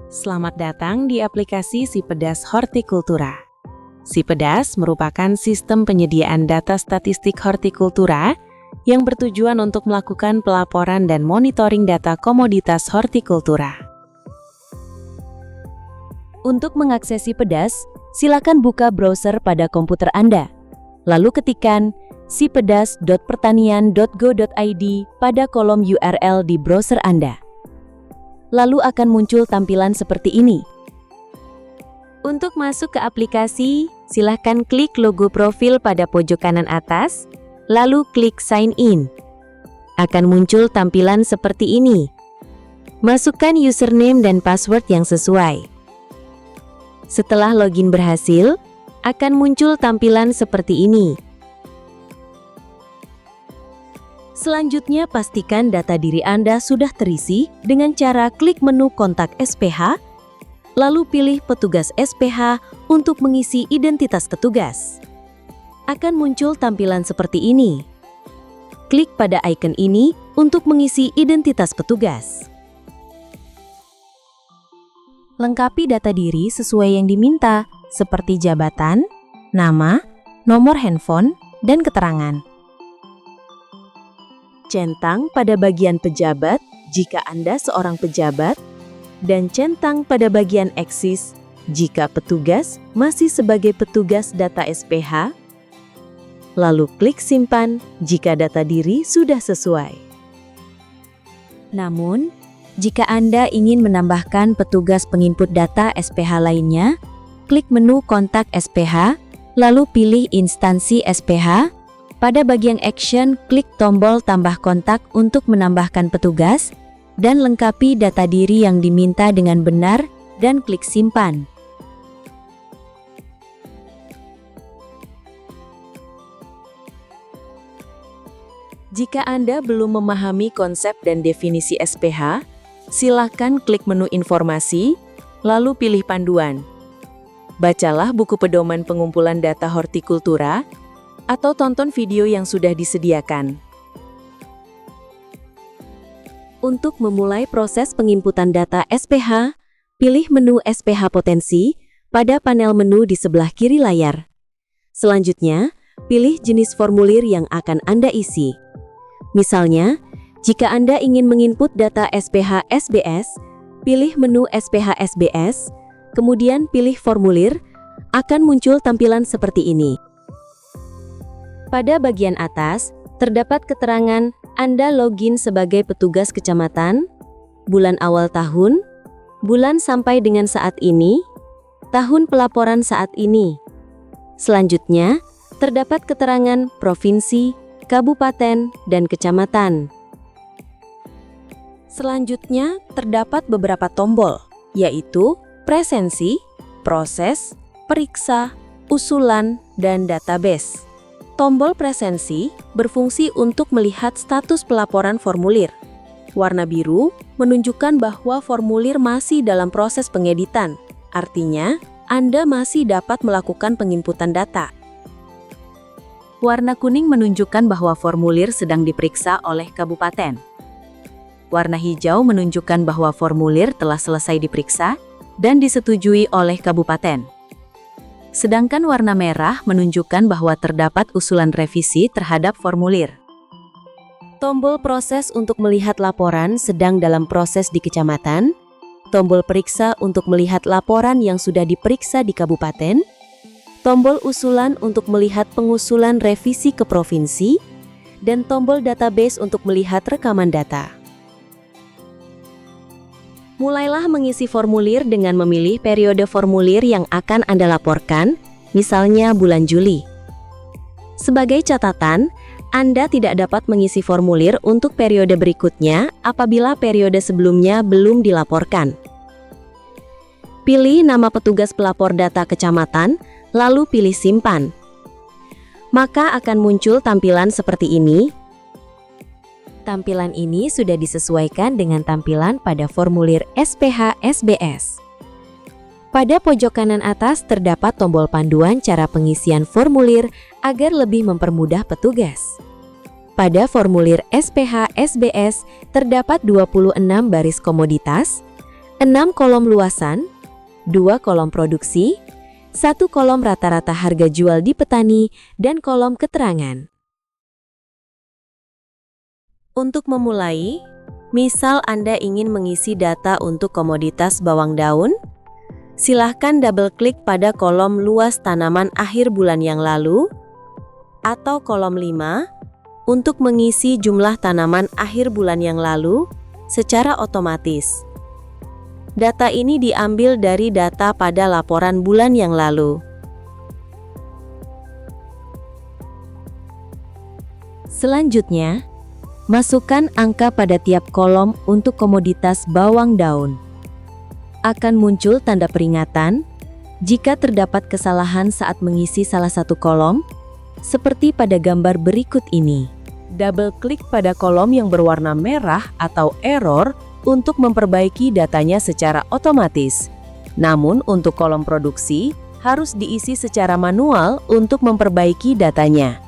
Selamat datang di aplikasi Sipedas Hortikultura. Sipedas merupakan sistem penyediaan data statistik hortikultura yang bertujuan untuk melakukan pelaporan dan monitoring data komoditas hortikultura. Untuk mengakses Sipedas, silakan buka browser pada komputer Anda. Lalu ketikkan sipedas.pertanian.go.id pada kolom URL di browser Anda. Lalu akan muncul tampilan seperti ini. Untuk masuk ke aplikasi, silakan klik logo profil pada pojok kanan atas, lalu klik Sign In. Akan muncul tampilan seperti ini. Masukkan username dan password yang sesuai. Setelah login berhasil, akan muncul tampilan seperti ini. Selanjutnya, pastikan data diri Anda sudah terisi dengan cara klik menu kontak SPH, lalu pilih petugas SPH untuk mengisi identitas petugas. Akan muncul tampilan seperti ini. Klik pada icon ini untuk mengisi identitas petugas. Lengkapi data diri sesuai yang diminta, seperti jabatan, nama, nomor handphone, dan keterangan. Centang pada bagian pejabat jika Anda seorang pejabat, dan centang pada bagian eksis jika petugas masih sebagai petugas data SPH. Lalu klik simpan jika data diri sudah sesuai. Namun, jika Anda ingin menambahkan petugas penginput data SPH lainnya, klik menu kontak SPH, lalu pilih instansi SPH. Pada bagian action, klik tombol tambah kontak untuk menambahkan petugas, dan lengkapi data diri yang diminta dengan benar, dan klik simpan. Jika Anda belum memahami konsep dan definisi SPH, silakan klik menu informasi, lalu pilih panduan. Bacalah buku pedoman pengumpulan data hortikultura, atau tonton video yang sudah disediakan. Untuk memulai proses penginputan data SPH, pilih menu SPH Potensi pada panel menu di sebelah kiri layar. Selanjutnya, pilih jenis formulir yang akan Anda isi. Misalnya, jika Anda ingin menginput data SPH SBS, pilih menu SPH SBS, kemudian pilih formulir, akan muncul tampilan seperti ini. Pada bagian atas, terdapat keterangan Anda login sebagai petugas kecamatan, bulan awal tahun, bulan sampai dengan saat ini, tahun pelaporan saat ini. Selanjutnya, terdapat keterangan provinsi, kabupaten, dan kecamatan. Selanjutnya, terdapat beberapa tombol, yaitu presensi, proses, periksa, usulan, dan database. Tombol presensi berfungsi untuk melihat status pelaporan formulir. Warna biru menunjukkan bahwa formulir masih dalam proses pengeditan. Artinya, Anda masih dapat melakukan penginputan data. Warna kuning menunjukkan bahwa formulir sedang diperiksa oleh kabupaten. Warna hijau menunjukkan bahwa formulir telah selesai diperiksa dan disetujui oleh kabupaten. Sedangkan warna merah menunjukkan bahwa terdapat usulan revisi terhadap formulir. Tombol proses untuk melihat laporan sedang dalam proses di kecamatan, tombol periksa untuk melihat laporan yang sudah diperiksa di kabupaten, tombol usulan untuk melihat pengusulan revisi ke provinsi, dan tombol database untuk melihat rekaman data. Mulailah mengisi formulir dengan memilih periode formulir yang akan Anda laporkan, misalnya bulan Juli. Sebagai catatan, Anda tidak dapat mengisi formulir untuk periode berikutnya apabila periode sebelumnya belum dilaporkan. Pilih nama petugas pelapor data kecamatan, lalu pilih simpan. Maka akan muncul tampilan seperti ini. Tampilan ini sudah disesuaikan dengan tampilan pada formulir SPH SBS. Pada pojok kanan atas terdapat tombol panduan cara pengisian formulir agar lebih mempermudah petugas. Pada formulir SPH SBS terdapat 26 baris komoditas, 6 kolom luasan, 2 kolom produksi, 1 kolom rata-rata harga jual di petani, dan kolom keterangan. Untuk memulai, misal Anda ingin mengisi data untuk komoditas bawang daun, silahkan double-klik pada kolom luas tanaman akhir bulan yang lalu, atau kolom 5 untuk mengisi jumlah tanaman akhir bulan yang lalu secara otomatis. Data ini diambil dari data pada laporan bulan yang lalu. Selanjutnya, masukkan angka pada tiap kolom untuk komoditas bawang daun. Akan muncul tanda peringatan jika terdapat kesalahan saat mengisi salah satu kolom, seperti pada gambar berikut ini. Double-klik pada kolom yang berwarna merah atau error untuk memperbaiki datanya secara otomatis. Namun untuk kolom produksi, harus diisi secara manual untuk memperbaiki datanya.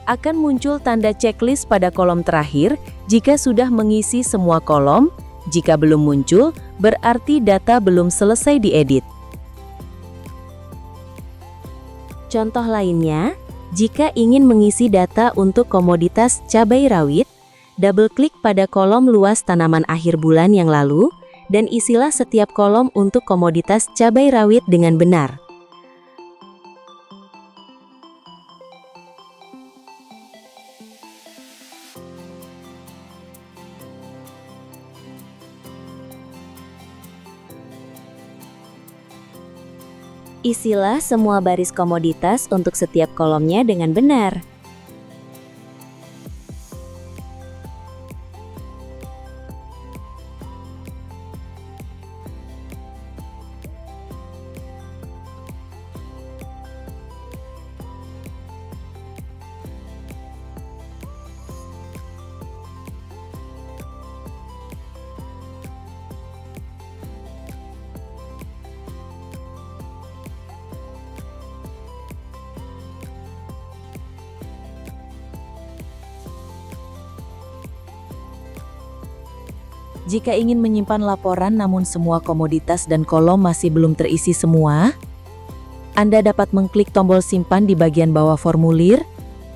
Akan muncul tanda checklist pada kolom terakhir jika sudah mengisi semua kolom. Jika belum muncul, berarti data belum selesai diedit. Contoh lainnya, jika ingin mengisi data untuk komoditas cabai rawit, double-klik pada kolom luas tanaman akhir bulan yang lalu, dan isilah setiap kolom untuk komoditas cabai rawit dengan benar. Isilah semua baris komoditas untuk setiap kolomnya dengan benar. Jika ingin menyimpan laporan namun semua komoditas dan kolom masih belum terisi semua, Anda dapat mengklik tombol simpan di bagian bawah formulir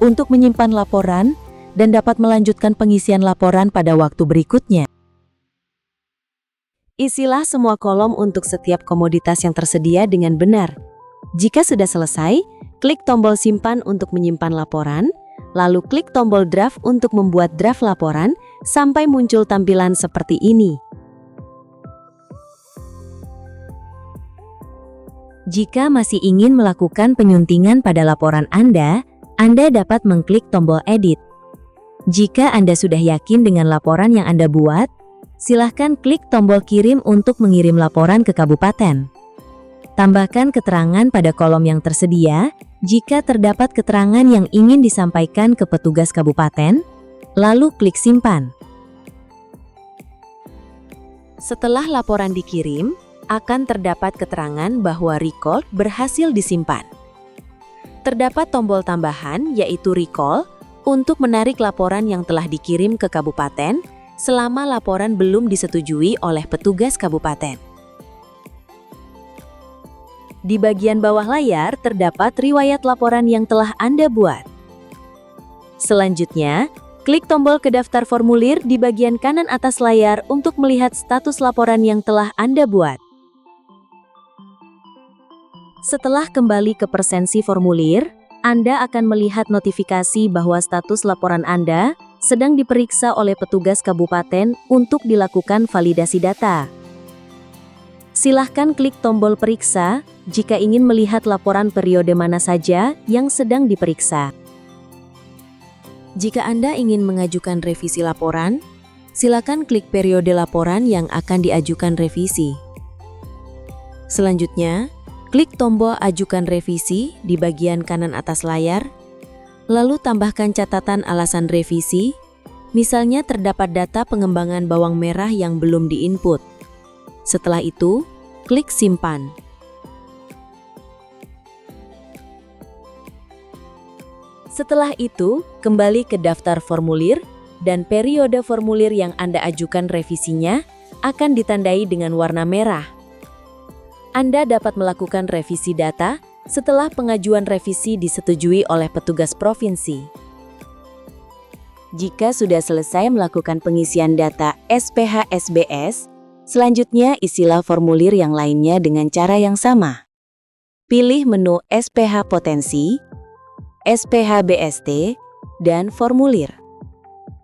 untuk menyimpan laporan dan dapat melanjutkan pengisian laporan pada waktu berikutnya. Isilah semua kolom untuk setiap komoditas yang tersedia dengan benar. Jika sudah selesai, klik tombol simpan untuk menyimpan laporan, lalu klik tombol draft untuk membuat draft laporan sampai muncul tampilan seperti ini. Jika masih ingin melakukan penyuntingan pada laporan Anda dapat mengklik tombol edit. Jika Anda sudah yakin dengan laporan yang Anda buat, silahkan klik tombol kirim untuk mengirim laporan ke kabupaten. Tambahkan keterangan pada kolom yang tersedia jika terdapat keterangan yang ingin disampaikan ke petugas kabupaten, lalu klik simpan. Setelah laporan dikirim, akan terdapat keterangan bahwa record berhasil disimpan. Terdapat tombol tambahan yaitu recall untuk menarik laporan yang telah dikirim ke kabupaten selama laporan belum disetujui oleh petugas kabupaten. Di bagian bawah layar terdapat riwayat laporan yang telah Anda buat. Selanjutnya, klik tombol ke daftar formulir di bagian kanan atas layar untuk melihat status laporan yang telah Anda buat. Setelah kembali ke presensi formulir, Anda akan melihat notifikasi bahwa status laporan Anda sedang diperiksa oleh petugas kabupaten untuk dilakukan validasi data. Silahkan klik tombol periksa jika ingin melihat laporan periode mana saja yang sedang diperiksa. Jika Anda ingin mengajukan revisi laporan, silakan klik periode laporan yang akan diajukan revisi. Selanjutnya, klik tombol Ajukan Revisi di bagian kanan atas layar, lalu tambahkan catatan alasan revisi, misalnya terdapat data pengembangan bawang merah yang belum diinput. Setelah itu, klik Simpan. Setelah itu, kembali ke daftar formulir dan periode formulir yang Anda ajukan revisinya akan ditandai dengan warna merah. Anda dapat melakukan revisi data setelah pengajuan revisi disetujui oleh petugas provinsi. Jika sudah selesai melakukan pengisian data SPH-SBS, selanjutnya isilah formulir yang lainnya dengan cara yang sama. Pilih menu SPH Potensi, SPH BST, dan Formulir.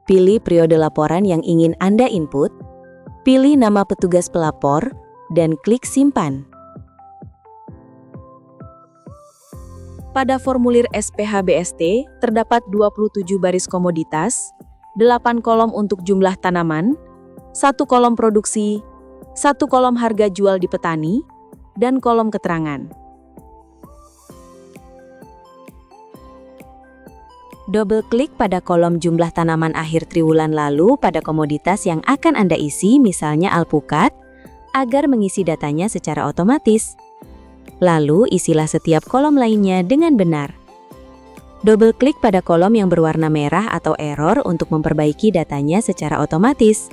Pilih periode laporan yang ingin Anda input, pilih nama petugas pelapor, dan klik Simpan. Pada formulir SPH BST, terdapat 27 baris komoditas, 8 kolom untuk jumlah tanaman, 1 kolom produksi, 1 kolom harga jual di petani, dan kolom keterangan. Double-klik pada kolom jumlah tanaman akhir triwulan lalu pada komoditas yang akan Anda isi, misalnya alpukat, agar mengisi datanya secara otomatis. Lalu, isilah setiap kolom lainnya dengan benar. Double-klik pada kolom yang berwarna merah atau error untuk memperbaiki datanya secara otomatis.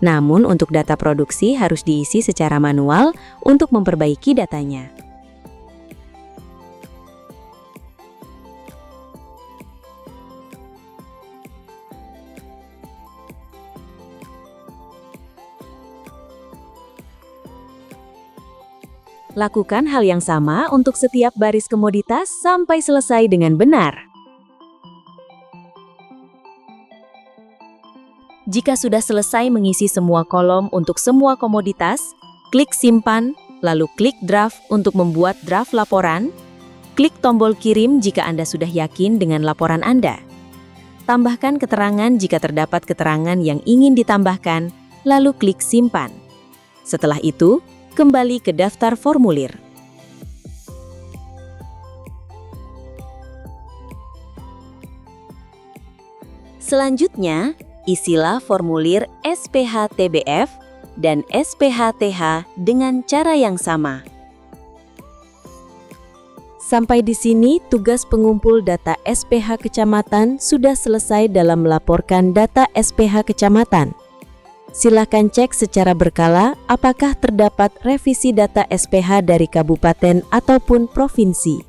Namun, untuk data produksi harus diisi secara manual untuk memperbaiki datanya. Lakukan hal yang sama untuk setiap baris komoditas sampai selesai dengan benar. Jika sudah selesai mengisi semua kolom untuk semua komoditas, klik Simpan, lalu klik Draft untuk membuat draft laporan. Klik tombol Kirim jika Anda sudah yakin dengan laporan Anda. Tambahkan keterangan jika terdapat keterangan yang ingin ditambahkan, lalu klik Simpan. Setelah itu, kembali ke daftar formulir. Selanjutnya, isilah formulir SPH-TBF dan SPH-TH dengan cara yang sama. Sampai di sini, tugas pengumpul data SPH Kecamatan sudah selesai dalam melaporkan data SPH Kecamatan. Silakan cek secara berkala apakah terdapat revisi data SPH dari kabupaten ataupun provinsi.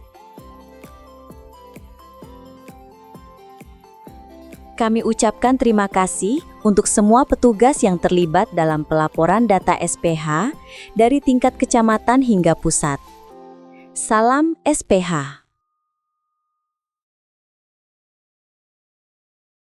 Kami ucapkan terima kasih untuk semua petugas yang terlibat dalam pelaporan data SPH dari tingkat kecamatan hingga pusat. Salam SPH.